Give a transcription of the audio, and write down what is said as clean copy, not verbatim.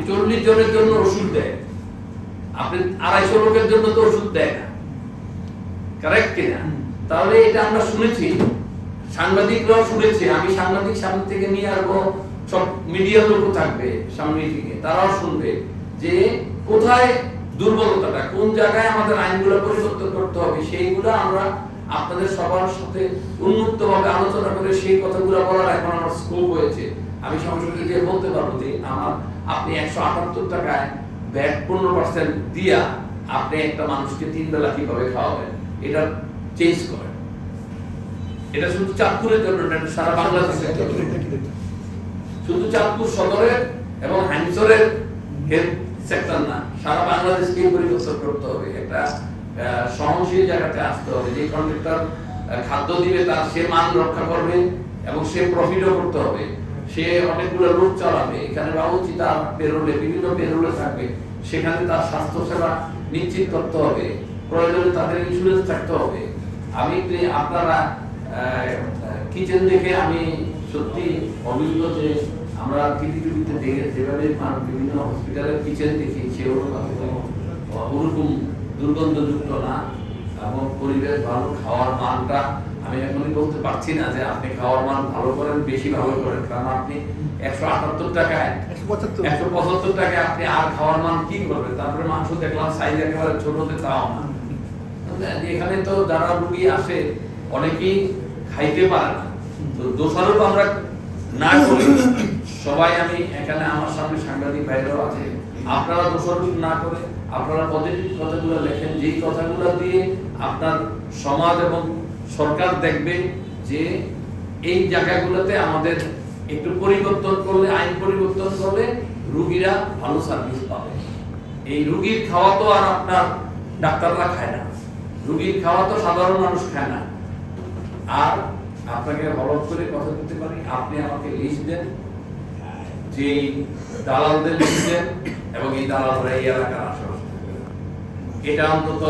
40 জনের জন্য ওষুধ দেয়, আপনি 250 লোকের জন্য তো ওষুধ দেয় না, কারেক্ট কিনা? তাহলে এটা আমরা শুনেছি, সাংবাদিকরাও শুনেছে, আমি সাংবাদিক সামনে থেকে নিয়ে আসবো, সব মিডিয়ার লোকও থাকবে সামনে থেকে, তারাও শুনবে যে কোথায় দুর্বলতাটা, কোন জায়গায় আমাদের আইনগুলো পরিবর্তন করতে হবে, সেইগুলো আমরা আপনাদের সবার সাথে উন্মুক্তভাবে আলোচনা করে সেই কথাগুলো বলার এখন আমার স্কোপ হয়েছে। আমি সংসদে গিয়ে বলতে পারবো যে আপনি 178 টাকায় ভ্যাট 15% দিয়া আপনি একটা মানুষকে 3 বেলা কিভাবে খাওয়াবেন, এটা চেঞ্জ করেন। এটা শুধু চাঁদপুরের জন্য না, সারা বাংলাদেশের জন্য। শুধু চাঁদপুর সদরের এবং হাইমচরের হেলথ সেক্টর না, সারা বাংলাদেশকে পরিবর্তন করতে হবে। একটা সহনশীল জায়গাতে আসতে হবে, যে কন্ট্রাক্টর খাদ্য দিবে তার সে মান রক্ষা করবে এবং সে প্রফিটও করতে হবে, সে অনেকগুলো লোক চালাবে, এখানে বাবুচি তার পেরোলে বিভিন্ন পেরোলে থাকবে, সেখানে তার স্বাস্থ্য সেবা নিশ্চিত করতে হবে, প্রয়োজনে তাদের ইন্স্যুরেন্স থাকতে হবে। আমি আপনারা কিচেন দেখে আমি সত্যি অভিজ্ঞ যে আমরা টিভিতে দেখে যেভাবে বিভিন্ন হসপিটালের কিচেন দেখি ওরকম দুর্গন্ধযুক্ত না, এবং পরিবেশ ভালো, খাওয়ার মানটা আমি এখনই বলতে পারছি না যে আপনি খাওয়ার মান ভালো করেন, বেশি ভালো করেন, কারণ আপনি 178 টাকায় 175 টাকায় আপনি আর খাওয়ার মান কি করবেন? তারপরে মাংস দেখলাম সাইজ একেবারে ছোটতে তাও না। এখানে তো যারা রুগী আসে অনেকেই খাইতে পারে না, তো দোষারোপ আমরা না করি সবাই, আমি এখানে আমার সামনে সাংবাদিক ভাইরাও আছে, আপনারা দোষারোপ না করে আপনারা পজিটিভ কথাগুলো লেখেন, যেই কথাগুলো দিয়ে আপনার সমাজ এবং সরকার দেখবে যে এই জায়গাগুলোতে আমাদের একটু পরিবর্তন করলে, আইন পরিবর্তন করলে রুগীরা ভালো সার্ভিস পাবে। এই রুগীর খাওয়া তো আর আপনার ডাক্তাররা খায় না, রুগীর খাওয়া তো সাধারণ মানুষ খায় না। আর আপনাকে হলফ করে কথা দিতে পারি, আপনি আমাকে লিস্ট দেন, যে দালালদের লিস্ট দেন, এবং এই দালালরা এই এলাকার আশেপাশে, এটা অন্তত